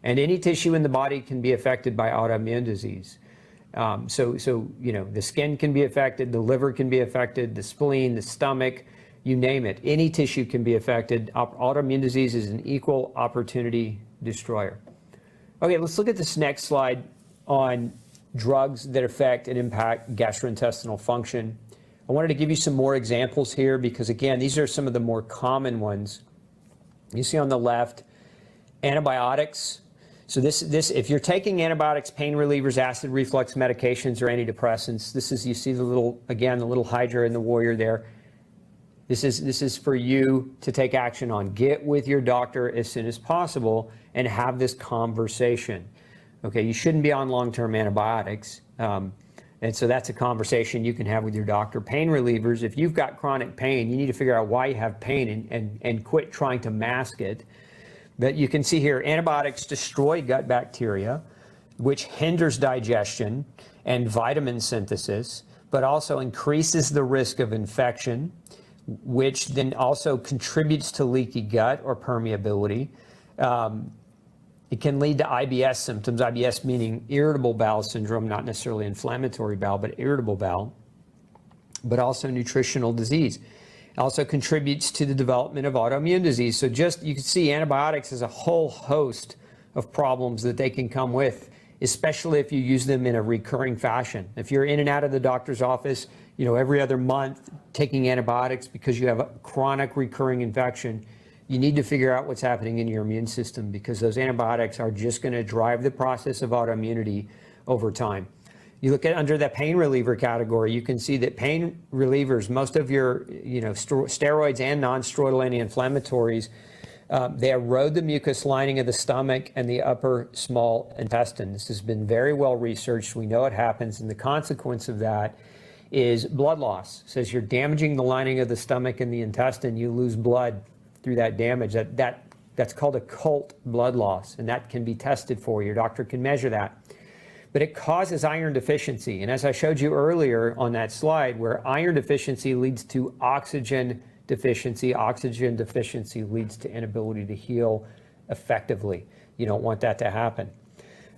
And any tissue in the body can be affected by autoimmune disease. So the skin can be affected, the liver can be affected, the spleen, the stomach, you name it. Any tissue can be affected. Autoimmune disease is an equal opportunity destroyer. Okay, let's look at this next slide on drugs that affect and impact gastrointestinal function. I wanted to give you some more examples here because, again, these are some of the more common ones. You see on the left, antibiotics. So this, if you're taking antibiotics, pain relievers, acid reflux medications, or antidepressants, this is, you see the little Hydra and the warrior there. This is for you to take action on. Get with your doctor as soon as possible and have this conversation. Okay, you shouldn't be on long-term antibiotics. And so that's a conversation you can have with your doctor. Pain relievers, if you've got chronic pain, you need to figure out why you have pain and quit trying to mask it. But you can see here, antibiotics destroy gut bacteria, which hinders digestion and vitamin synthesis, but also increases the risk of infection, which then also contributes to leaky gut or permeability. It can lead to IBS symptoms, IBS meaning irritable bowel syndrome, not necessarily inflammatory bowel, but irritable bowel, but also nutritional disease. It also contributes to the development of autoimmune disease. So you can see antibiotics as a whole host of problems that they can come with, especially if you use them in a recurring fashion. If you're in and out of the doctor's office, every other month taking antibiotics because you have a chronic recurring infection, you need to figure out what's happening in your immune system because those antibiotics are just going to drive the process of autoimmunity over time. You look at under the pain reliever category, you can see that pain relievers, most of your steroids and non-steroidal anti-inflammatories, they erode the mucus lining of the stomach and the upper small intestine. This has been very well researched. We know it happens, and the consequence of that is blood loss. It says you're damaging the lining of the stomach and the intestine, you lose blood through that damage. That's called occult blood loss, and that can be tested for. Your doctor can measure that. But it causes iron deficiency. And as I showed you earlier on that slide, where iron deficiency leads to oxygen deficiency leads to inability to heal effectively. You don't want that to happen.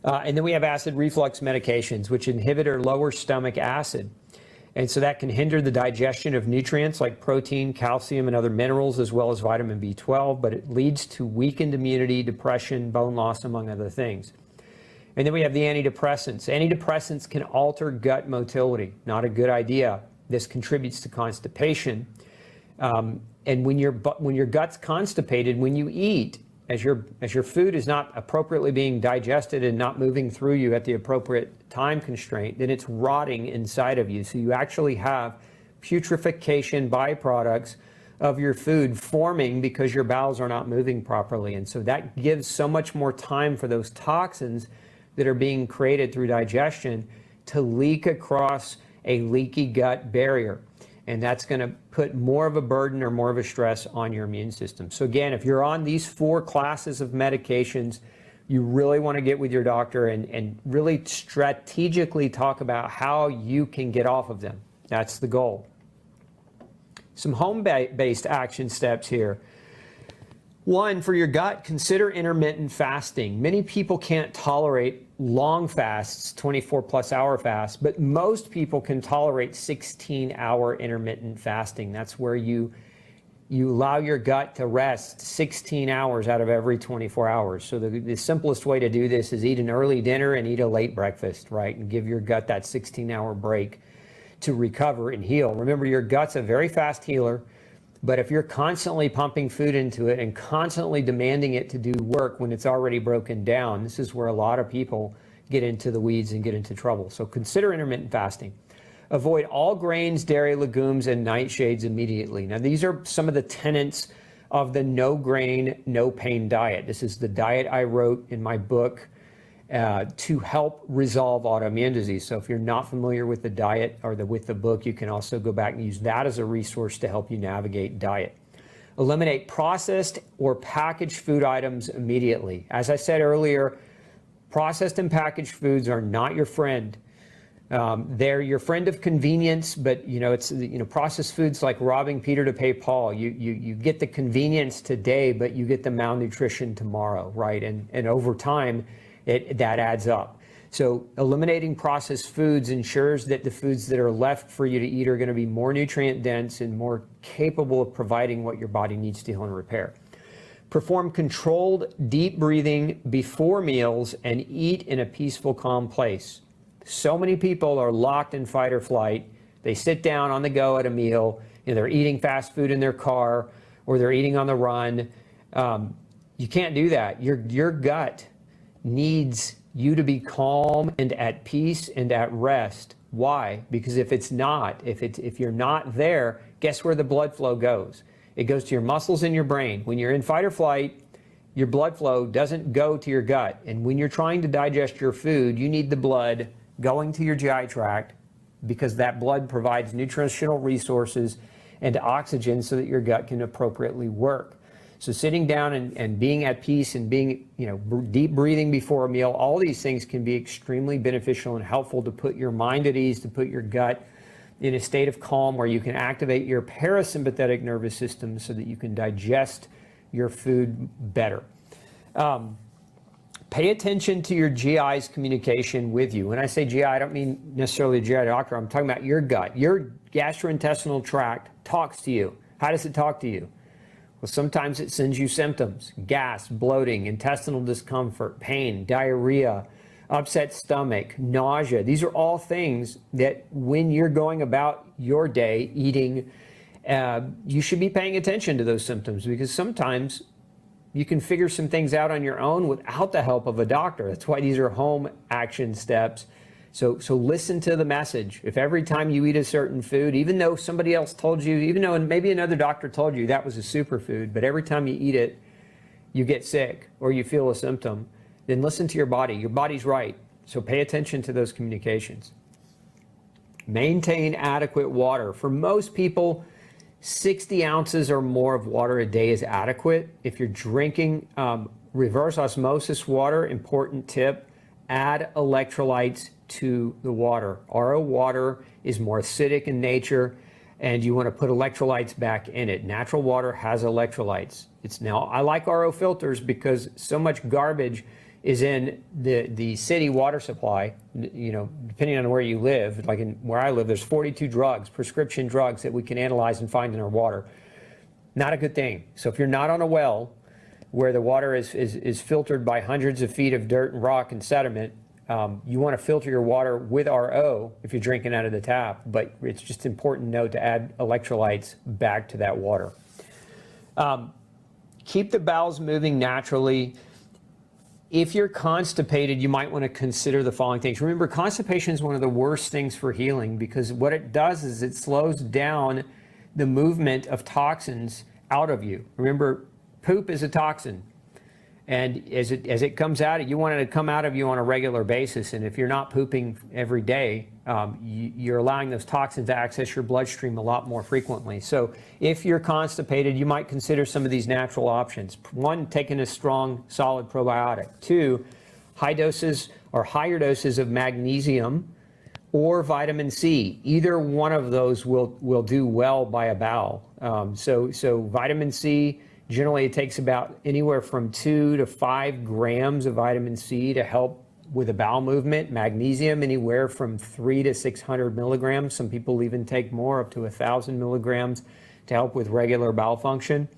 And then we have acid reflux medications, which inhibit or lower stomach acid. And so that can hinder the digestion of nutrients like protein, calcium, and other minerals, as well as vitamin B12, but it leads to weakened immunity, depression, bone loss, among other things. And then we have the antidepressants. Antidepressants can alter gut motility. Not a good idea. This contributes to constipation. And when your gut's constipated, when you eat, as your food is not appropriately being digested and not moving through you at the appropriate time constraint, then it's rotting inside of you. So you actually have putrefaction byproducts of your food forming because your bowels are not moving properly. And so that gives so much more time for those toxins that are being created through digestion to leak across a leaky gut barrier. And that's going to put more of a burden or more of a stress on your immune system. So again, if you're on these 4 classes of medications, you really want to get with your doctor and really strategically talk about how you can get off of them. That's the goal. Some home-based action steps here. One, for your gut, consider intermittent fasting. Many people can't tolerate long fasts, 24-plus hour fasts, but most people can tolerate 16-hour intermittent fasting. That's where you allow your gut to rest 16 hours out of every 24 hours. So the simplest way to do this is eat an early dinner and eat a late breakfast, right? And give your gut that 16-hour break to recover and heal. Remember, your gut's a very fast healer, but if you're constantly pumping food into it and constantly demanding it to do work when it's already broken down, this is where a lot of people get into the weeds and get into trouble. So consider intermittent fasting. Avoid all grains, dairy, legumes, and nightshades immediately. Now, these are some of the tenets of the no grain, no pain diet. This is the diet I wrote in my book to help resolve autoimmune disease. So if you're not familiar with the diet or with the book, you can also go back and use that as a resource to help you navigate diet. Eliminate processed or packaged food items immediately. As I said earlier, processed and packaged foods are not your friend. They're your friend of convenience, but it's processed foods like robbing Peter to pay Paul. You get the convenience today, but you get the malnutrition tomorrow, right? And over time, that adds up. So eliminating processed foods ensures that the foods that are left for you to eat are going to be more nutrient dense and more capable of providing what your body needs to heal and repair. Perform controlled deep breathing before meals and eat in a peaceful, calm place. So many people are locked in fight or flight. They sit down on the go at a meal, they're eating fast food in their car or they're eating on the run. You can't do that. Your gut needs you to be calm and at peace and at rest. Why? Because if you're not there, guess where the blood flow goes? It goes to your muscles and your brain. When you're in fight or flight, your blood flow doesn't go to your gut. And when you're trying to digest your food, you need the blood going to your GI tract because that blood provides nutritional resources and oxygen so that your gut can appropriately work. So sitting down and being at peace and being, deep breathing before a meal, all these things can be extremely beneficial and helpful to put your mind at ease, to put your gut in a state of calm where you can activate your parasympathetic nervous system so that you can digest your food better. Pay attention to your GI's communication with you. When I say GI, I don't mean necessarily a GI doctor. I'm talking about your gut. Your gastrointestinal tract talks to you. How does it talk to you? Well, sometimes it sends you symptoms: gas, bloating, intestinal discomfort, pain, diarrhea, upset stomach, nausea. These are all things that when you're going about your day eating, you should be paying attention to those symptoms, because sometimes you can figure some things out on your own without the help of a doctor. That's why these are home action steps. So listen to the message. If every time you eat a certain food, even though somebody else told you, even though maybe another doctor told you that was a superfood, but every time you eat it, you get sick or you feel a symptom, then listen to your body. Your body's right. So pay attention to those communications. Maintain adequate water. For most people, 60 ounces or more of water a day is adequate. If you're drinking reverse osmosis water, important tip, add electrolytes to the water. RO water is more acidic in nature, and you want to put electrolytes back in it. Natural water has electrolytes. I like RO filters because so much garbage is in the city water supply. Depending on where you live, like where I live, there's 42 drugs, prescription drugs that we can analyze and find in our water. Not a good thing. So if you're not on a well where the water is filtered by hundreds of feet of dirt and rock and sediment, you want to filter your water with RO if you're drinking out of the tap, but it's just important to note to add electrolytes back to that water. Keep the bowels moving naturally. If you're constipated, you might want to consider the following things. Remember, constipation is one of the worst things for healing, because what it does is it slows down the movement of toxins out of you. Remember, poop is a toxin. And as it comes out, you want it to come out of you on a regular basis. And if you're not pooping every day, you're allowing those toxins to access your bloodstream a lot more frequently. So if you're constipated, you might consider some of these natural options. One, taking a strong, solid probiotic. Two, high doses or higher doses of magnesium or vitamin C. Either one of those will do well by a bowel. So vitamin C, generally it takes about anywhere from 2 to 5 grams of vitamin C to help with a bowel movement. Magnesium, anywhere from 300 to 600 milligrams. Some people even take more, up to 1,000 milligrams to help with regular bowel function.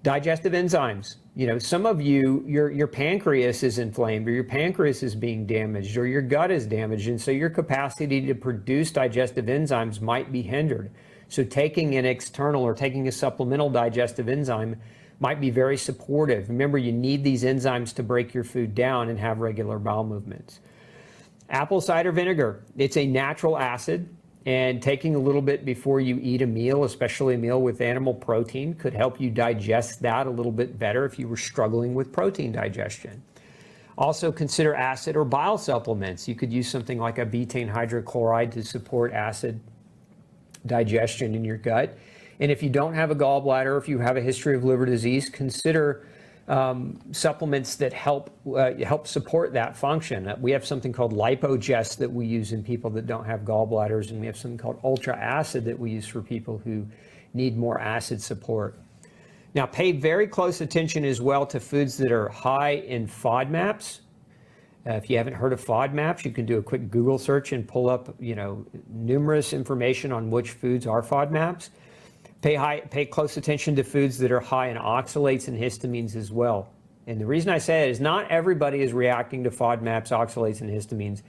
Digestive enzymes. Some of you, your pancreas is inflamed, or your pancreas is being damaged, or your gut is damaged, and so your capacity to produce digestive enzymes might be hindered. So taking an external or taking a supplemental digestive enzyme might be very supportive. Remember, you need these enzymes to break your food down and have regular bowel movements. Apple cider vinegar, it's a natural acid, and taking a little bit before you eat a meal, especially a meal with animal protein, could help you digest that a little bit better if you were struggling with protein digestion. Also consider acid or bile supplements. You could use something like a betaine hydrochloride to support acid digestion in your gut. And if you don't have a gallbladder, if you have a history of liver disease, consider supplements that help support that function. We have something called Lipogest that we use in people that don't have gallbladders, and we have something called Ultra Acid that we use for people who need more acid support. Now, pay very close attention as well to foods that are high in FODMAPs. If you haven't heard of FODMAPs, you can do a quick Google search and pull up, numerous information on which foods are FODMAPs. Pay close attention to foods that are high in oxalates and histamines as well. And the reason I say it is not everybody is reacting to FODMAPs, oxalates, and histamines,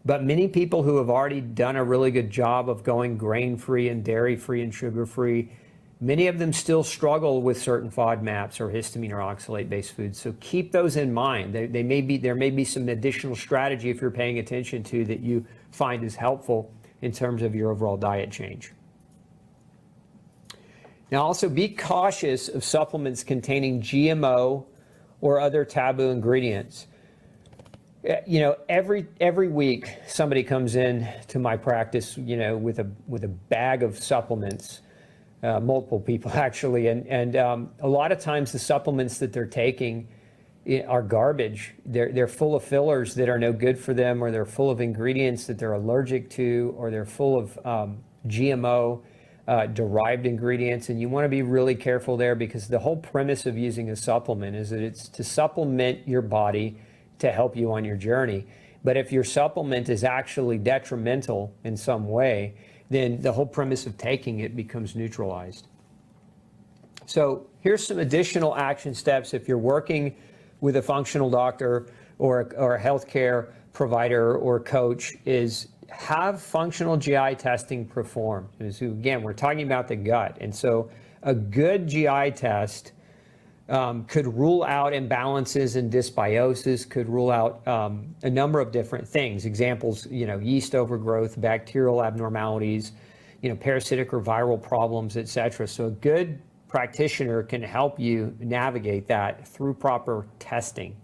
but many people who have already done a really good job of going grain-free and dairy-free and sugar-free, many of them still struggle with certain FODMAPs or histamine or oxalate-based foods. So keep those in mind. There may be some additional strategy if you're paying attention to that you find is helpful in terms of your overall diet change. Now, also be cautious of supplements containing GMO or other taboo ingredients. Every week somebody comes in to my practice, with a bag of supplements, multiple people actually, and a lot of times the supplements that they're taking are garbage. They're full of fillers that are no good for them, or they're full of ingredients that they're allergic to, or they're full of GMO. Derived ingredients, and you want to be really careful there, because the whole premise of using a supplement is that it's to supplement your body to help you on your journey. But if your supplement is actually detrimental in some way, then the whole premise of taking it becomes neutralized. So here's some additional action steps if you're working with a functional doctor or a healthcare provider or coach, is have functional GI testing performed. So again, we're talking about the gut. And so a good GI test could rule out imbalances and dysbiosis, could rule out a number of different things. Examples, yeast overgrowth, bacterial abnormalities, parasitic or viral problems, etc. So a good practitioner can help you navigate that through proper testing.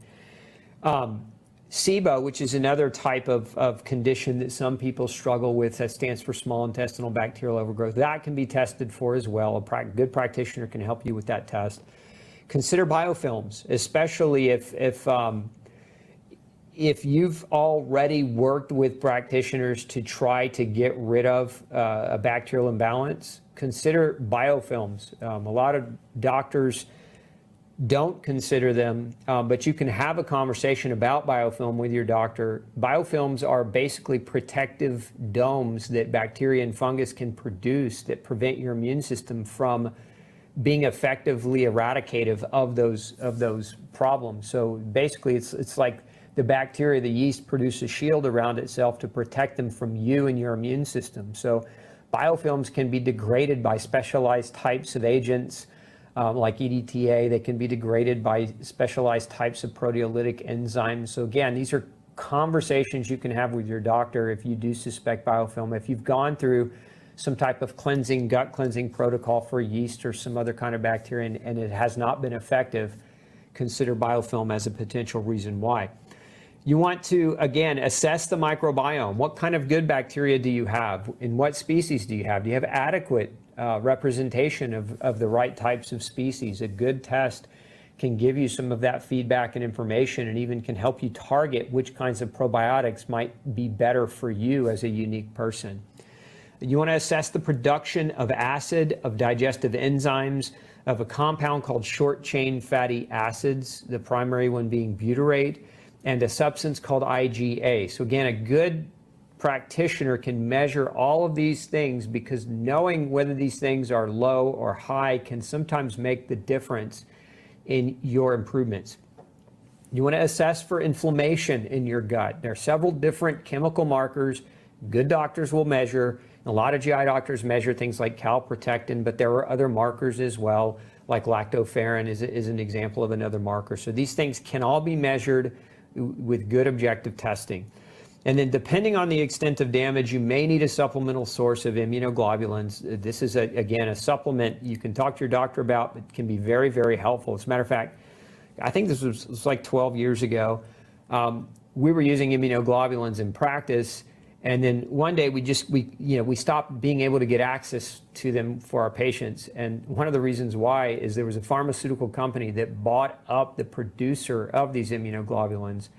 SIBO, which is another type of condition that some people struggle with, that stands for small intestinal bacterial overgrowth, that can be tested for as well. A good practitioner can help you with that test. Consider biofilms, especially if you've already worked with practitioners to try to get rid of a bacterial imbalance. Consider biofilms. A lot of doctors don't consider them, but you can have a conversation about biofilm with your doctor. Biofilms are basically protective domes that bacteria and fungus can produce that prevent your immune system from being effectively eradicative of those problems. So basically, it's like the bacteria, the yeast, produce a shield around itself to protect them from you and your immune system. So biofilms can be degraded by specialized types of agents, like EDTA. They can be degraded by specialized types of proteolytic enzymes. So again, these are conversations you can have with your doctor if you do suspect biofilm. If you've gone through some type of gut cleansing protocol for yeast or some other kind of bacteria and it has not been effective, consider biofilm as a potential reason why. You want to, again, assess the microbiome. What kind of good bacteria do you have? In what species do you have? Do you have adequate representation of the right types of species? A good test can give you some of that feedback and information, and even can help you target which kinds of probiotics might be better for you as a unique person. You want to assess the production of acid, of digestive enzymes, of a compound called short-chain fatty acids, the primary one being butyrate, and a substance called IgA. So again, a good practitioner can measure all of these things, because knowing whether these things are low or high can sometimes make the difference in your improvements. You want to assess for inflammation in your gut. There are several different chemical markers good doctors will measure. A lot of GI doctors measure things like calprotectin, but there are other markers as well, like lactoferrin is an example of another marker. So these things can all be measured with good objective testing. And then depending on the extent of damage, you may need a supplemental source of immunoglobulins. This is, again, a supplement you can talk to your doctor about, but can be very, very helpful. As a matter of fact, I think this was like 12 years ago. We were using immunoglobulins in practice, and then one day we stopped being able to get access to them for our patients. And one of the reasons why is there was a pharmaceutical company that bought up the producer of these immunoglobulins,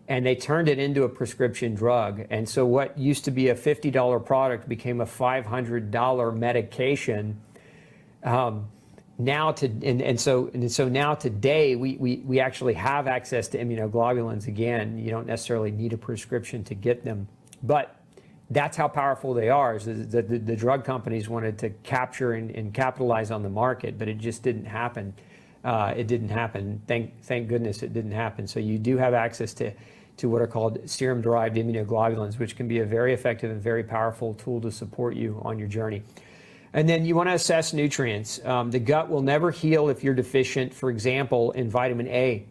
and they turned it into a prescription drug. And so what used to be a $50 product became a $500 medication. So now today we actually have access to immunoglobulins again. You don't necessarily need a prescription to get them, but that's how powerful they are. Is the drug companies wanted to capture and capitalize on the market, but it just didn't happen. It didn't happen. Thank goodness it didn't happen. So you do have access to what are called serum-derived immunoglobulins, which can be a very effective and very powerful tool to support you on your journey. And then you want to assess nutrients. The gut will never heal if you're deficient, for example, in vitamin A,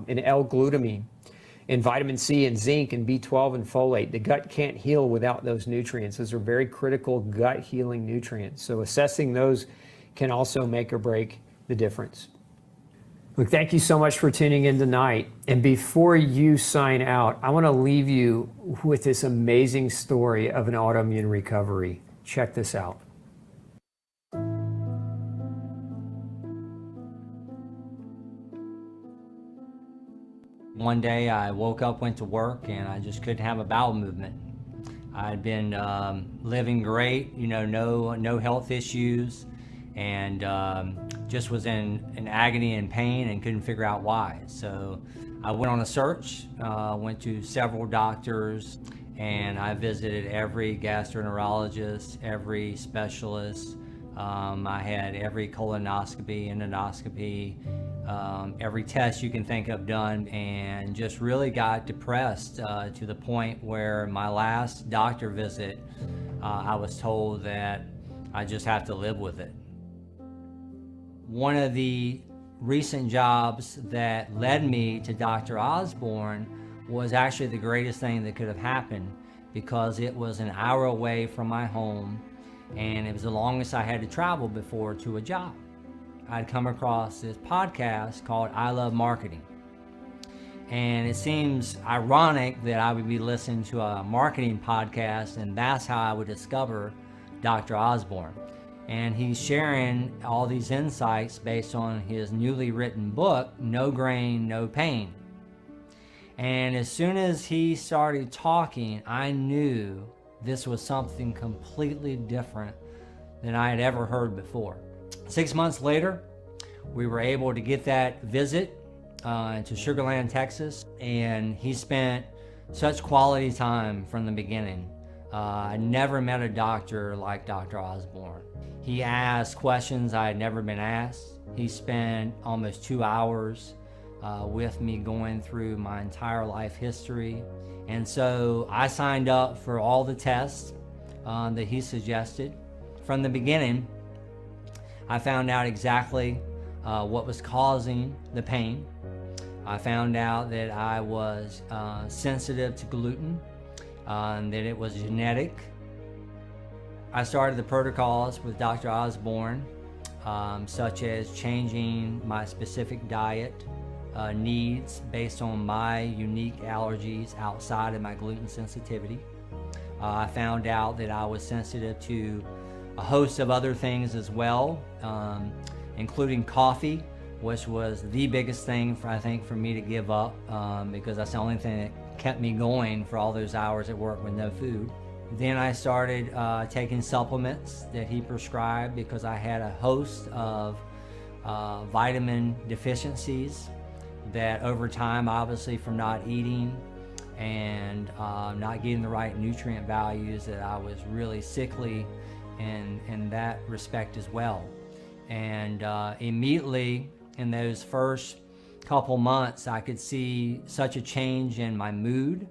in L-glutamine, in vitamin C and zinc and B12 and folate. The gut can't heal without those nutrients. Those are very critical gut healing nutrients. So assessing those can also make or break the difference. Look, thank you so much for tuning in tonight. And before you sign out, I want to leave you with this amazing story of an autoimmune recovery. Check this out. One day I woke up, went to work, and I just couldn't have a bowel movement. I'd been living great, no health issues, and just was in agony and pain and couldn't figure out why. So I went on a search, went to several doctors, and I visited every gastroenterologist, every specialist. I had every colonoscopy, endoscopy, every test you can think of done, and just really got depressed to the point where my last doctor visit, I was told that I just have to live with it. One of the recent jobs that led me to Dr. Osborne was actually the greatest thing that could have happened, because it was an hour away from my home, and it was the longest I had to travel before to a job. I'd come across this podcast called I Love Marketing. And it seems ironic that I would be listening to a marketing podcast, and that's how I would discover Dr. Osborne. And he's sharing all these insights based on his newly written book, No Grain, No Pain. And as soon as he started talking, I knew this was something completely different than I had ever heard before. 6 months later, we were able to get that visit to Sugar Land, Texas, and he spent such quality time from the beginning. I never met a doctor like Dr. Osborne. He asked questions I had never been asked. He spent almost 2 hours with me going through my entire life history. And so I signed up for all the tests that he suggested. From the beginning, I found out exactly what was causing the pain. I found out that I was sensitive to gluten, and that it was genetic. I started the protocols with Dr. Osborne, such as changing my specific diet, needs based on my unique allergies outside of my gluten sensitivity. I found out that I was sensitive to a host of other things as well, including coffee, which was the biggest thing I think for me to give up, because that's the only thing that kept me going for all those hours at work with no food. Then I started taking supplements that he prescribed because I had a host of vitamin deficiencies that over time, obviously from not eating and not getting the right nutrient values, that I was really sickly in that respect as well. And immediately in those first couple months, I could see such a change in my mood,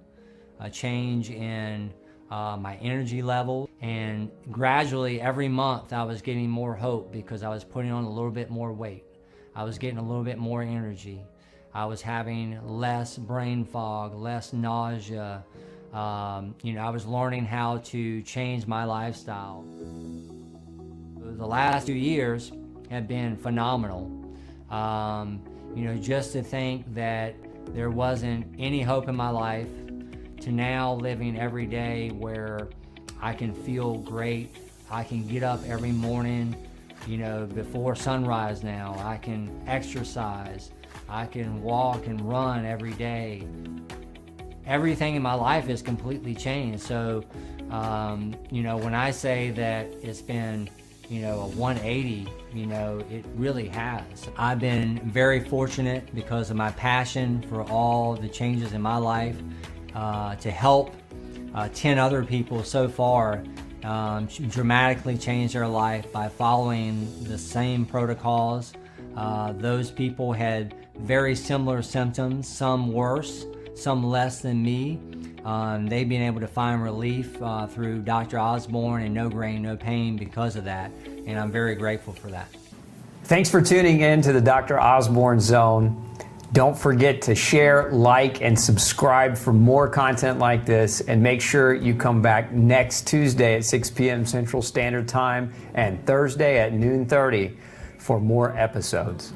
a change in my energy level, and gradually every month I was getting more hope because I was putting on a little bit more weight. I was getting a little bit more energy. I was having less brain fog, less nausea. I was learning how to change my lifestyle. The last 2 years have been phenomenal. Just to think that there wasn't any hope in my life, to now living every day where I can feel great. I can get up every morning, before sunrise now. I can exercise. I can walk and run every day. Everything in my life has completely changed. So, when I say that it's been, a 180, it really has. I've been very fortunate because of my passion for all the changes in my life to help 10 other people so far dramatically change their life by following the same protocols. Those people had very similar symptoms, some worse, some less than me. They've been able to find relief through Dr. Osborne and no grain, no pain because of that, and I'm very grateful for that. Thanks for tuning in to the Dr. Osborne Zone. Don't forget to share, like, and subscribe for more content like this, and make sure you come back next Tuesday at 6 p.m. Central Standard Time and Thursday at noon 30 for more episodes.